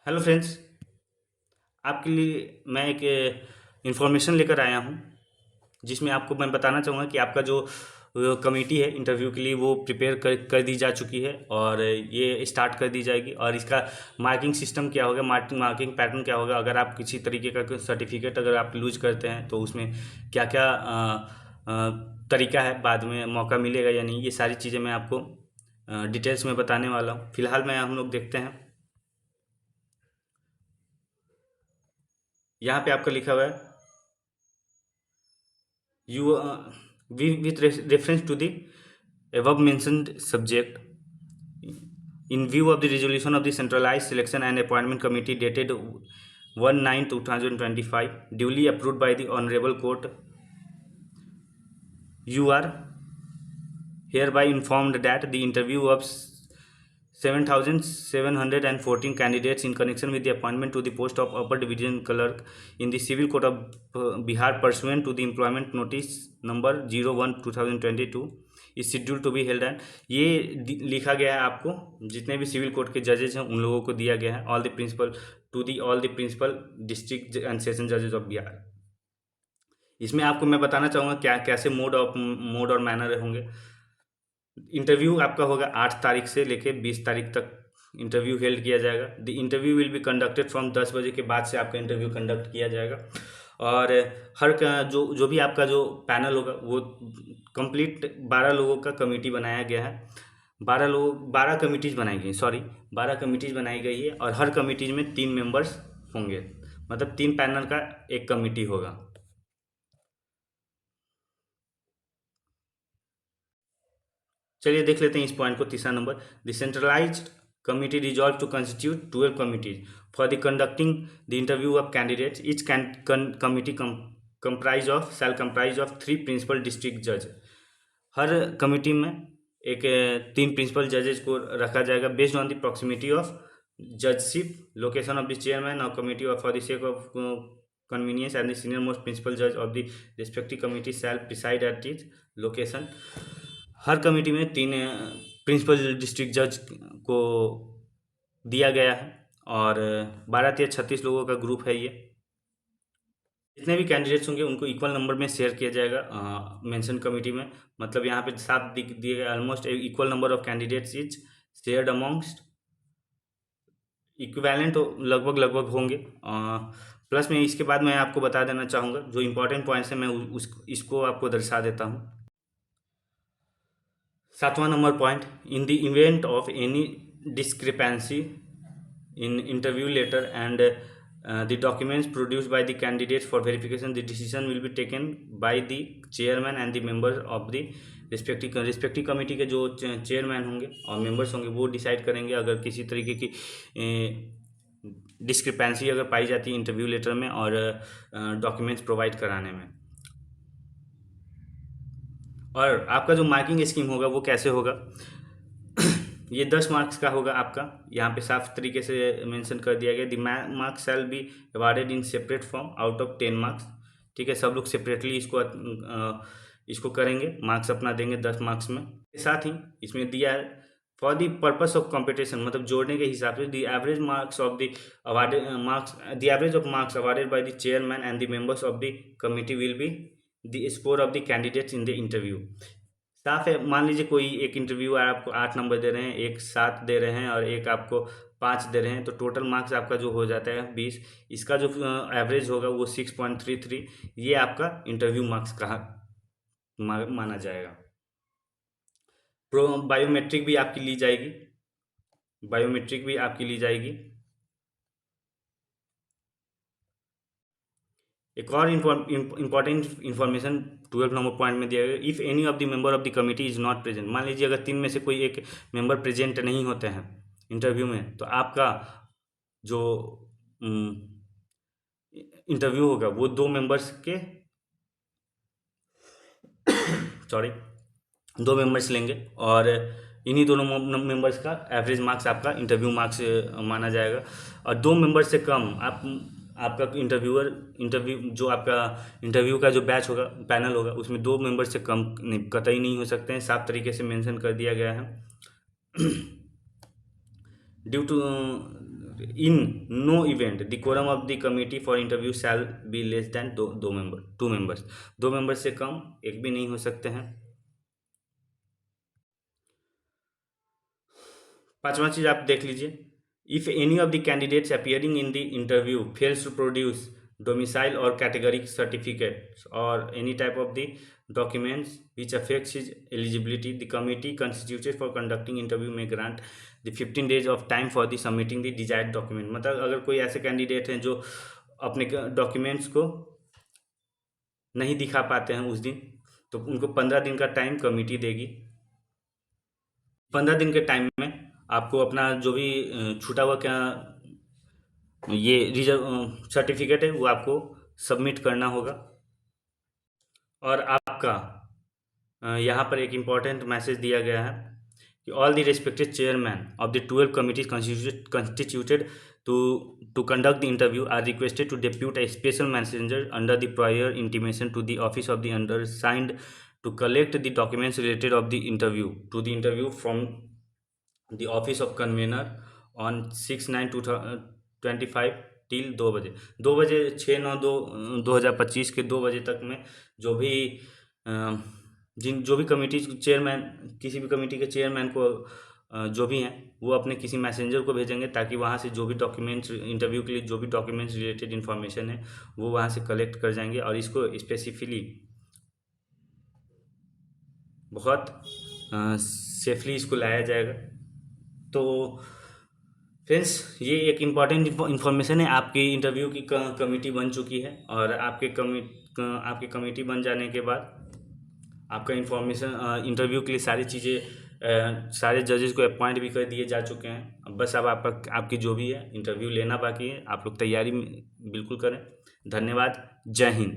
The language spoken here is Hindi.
Hello friends. आपके लिए मैं एक इंफॉर्मेशन लेकर आया हूँ जिसमें आपको मैं बताना चाहूँगा कि आपका जो कमेटी है इंटरव्यू के लिए वो प्रिपेयर कर दी जा चुकी है और ये स्टार्ट कर दी जाएगी। और इसका मार्किंग सिस्टम क्या होगा, मार्किंग पैटर्न क्या होगा, अगर आप किसी तरीके का सर्टिफिकेट अगर आप लूज करते हैं तो उसमें क्या क्या तरीका है, बाद में मौका मिलेगा या नहीं, ये सारी चीज़ें मैं आपको डिटेल्स में बताने वाला हूँ। फिलहाल मैं हम लोग देखते हैं, यहाँ पे आपका लिखा हुआ है you with reference to the above mentioned subject, in view of the resolution of the centralized selection and appointment committee dated 1/9/2025 duly approved by the honorable court, you are hereby informed that the interview of 7,714 candidates in connection with the appointment to the post of upper division clerk in the civil court of Bihar pursuant to the employment notice number 01/2022 is scheduled to be held and ये लिखा गया है आपको, जितने भी सिविल कोर्ट के जजेस हैं उन लोगों को दिया गया है, all the principal district and session जजेस ऑफ बिहार। इसमें आपको मैं बताना चाहूँगा क्या कैसे मोड और मैनर होंगे। इंटरव्यू आपका होगा 8 तारीख से लेके 20 तारीख तक इंटरव्यू हेल्ड किया जाएगा। The interview will be conducted from 10 बजे के बाद से आपका इंटरव्यू कंडक्ट किया जाएगा। और जो जो भी आपका जो पैनल होगा वो कंप्लीट 12 लोगों का कमेटी बनाया गया है। 12 कमिटीज़ बनाई गई, सॉरी 12 कमिटीज़ बनाई गई है और हर कमिटीज़ में 3 मेंबर्स होंगे, मतलब 3 पैनल का एक कमिटी होगा। चलिए देख लेते हैं इस पॉइंट को। तीसरा number, the centralised committee resolve to constitute 12 committees for the conducting the interview of candidates. Each committee comprise of 3 principal district जज। हर कमिटी में एक 3 प्रिंसिपल जजेस को रखा जाएगा based on the proximity of judgeship, location of the chairman और committee of for the sake of convenience and the senior most principal judge of the respective committee shall preside at its location। Her committee में 3 प्रिंसिपल डिस्ट्रिक्ट जज को दिया गया है और 12 या 36 लोगों का ग्रुप है ये। जितने भी कैंडिडेट्स होंगे उनको इक्वल नंबर में शेयर किया जाएगा मेंशन कमेटी में, मतलब यहाँ पे साफ दिए गए almost equal number of candidates is shared amongst, equivalent लगभग लगभग होंगे। प्लस में इसके बाद मैं आपको बता देना चाहूँगा जो इम्पोर्टेंट पॉइंट्स हैं, मैं इसको आपको दर्शा देता हूँ। 7वां number point, in the event of any discrepancy in interview letter and the documents produced by the candidates for verification, the decision will be taken by the chairman and the member of the respective committee के जो चेयरमैन होंगे और मेंबर्स होंगे वो डिसाइड करेंगे अगर किसी तरीके की डिस्क्रिपेंसी अगर पाई जाती है इंटरव्यू लेटर में और डॉक्यूमेंट्स प्रोवाइड कराने में। और आपका जो मार्किंग स्कीम होगा वो कैसे होगा ये 10 मार्क्स का होगा आपका, यहाँ पे साफ तरीके से मेंशन कर दिया गया। The marks shall be awarded in separate form out of 10 marks. ठीक है, सब लोग सेपरेटली इसको करेंगे, मार्क्स अपना देंगे 10 मार्क्स में। साथ ही इसमें दिया है for the purpose of competition, मतलब जोड़ने के हिसाब से the average marks of the awarded marks, the average of marks awarded by the chairman and the members of the committee will be the score of the candidates in the interview. साफ है, मान लीजिए कोई एक इंटरव्यू आपको 8 नंबर दे रहे हैं, एक 7 दे रहे हैं और एक आपको 5 दे रहे हैं, तो टोटल मार्क्स आपका जो हो जाता है 20। इसका जो एवरेज होगा वो 6.33, ये आपका इंटरव्यू मार्क्स का माना जाएगा। बायोमेट्रिक भी आपकी ली जाएगी, बायोमेट्रिक भी आपकी ली जाएगी। एक और इम्पॉर्टेंट इन्फॉर्मेशन 12 नंबर पॉइंट में दिया गया, if any of the member of the committee is not present. मान लीजिए अगर 3 में से कोई एक मेंबर प्रेजेंट नहीं होते हैं इंटरव्यू में, तो आपका जो इंटरव्यू होगा वो 2 मेंबर्स के सॉरी 2 मेंबर्स लेंगे और इन्हीं दोनों मेंबर्स का एवरेज मार्क्स आपका इंटरव्यू मार्क्स माना जाएगा। और 2 मेंबर्स से कम आपका इंटरव्यू जो आपका इंटरव्यू का जो बैच होगा, पैनल होगा, उसमें 2 मेंबर से कम कतई नहीं हो सकते हैं, साफ तरीके से मेंशन कर दिया गया है। Due to in no event the quorum of the committee for interview shall be less than दो मेंबर 2 मेंबर्स। 2 मेंबर से कम एक भी नहीं हो सकते हैं। पांचवा चीज आप देख लीजिए, if any of the candidates appearing in the interview fails to produce domicile or category certificates or any type of the documents which affects his eligibility, the committee constituted for conducting interview may grant the 15 days of time for the submitting the desired document। मतलब अगर कोई ऐसे कैंडिडेट हैं जो अपने डॉक्यूमेंट्स को नहीं दिखा पाते हैं उस दिन, तो उनको 15 दिन का टाइम कमेटी देगी। 15 दिन के टाइम में आपको अपना जो भी छूटा हुआ क्या ये रिजर्व सर्टिफिकेट है वो आपको सबमिट करना होगा। और आपका यहाँ पर एक इम्पॉर्टेंट मैसेज दिया गया है कि all the respected chairman of the 12 committees constituted to conduct the interview are requested to depute a special messenger under the prior intimation to the office of the undersigned to collect the documents related of the interview from the office of convener on 6/9/2025 till 2 बजे 6/9/2025 के 2 बजे तक में जो भी जो भी कमेटी चेयरमैन, किसी भी कमेटी के चेयरमैन को जो भी हैं वो अपने किसी मैसेंजर को भेजेंगे ताकि वहाँ से जो भी डॉक्यूमेंट्स इंटरव्यू के लिए जो भी डॉक्यूमेंट्स रिलेटेड इन्फॉर्मेशन है वो वहाँ से कलेक्ट कर जाएंगे और इसको स्पेसिफिकली बहुत सेफली इसको लाया जाएगा। तो फ्रेंड्स, ये एक इम्पॉर्टेंट इन्फॉर्मेशन है। आपकी इंटरव्यू की कमेटी बन चुकी है और आपकी कमेटी बन जाने के बाद आपका इन्फॉर्मेशन इंटरव्यू के लिए सारी चीज़ें सारे जजेस को अपॉइंट भी कर दिए जा चुके हैं। अब बस अब आपकी जो भी है इंटरव्यू लेना बाकी है। आप लोग तैयारी बिल्कुल करें। धन्यवाद। जय हिंद।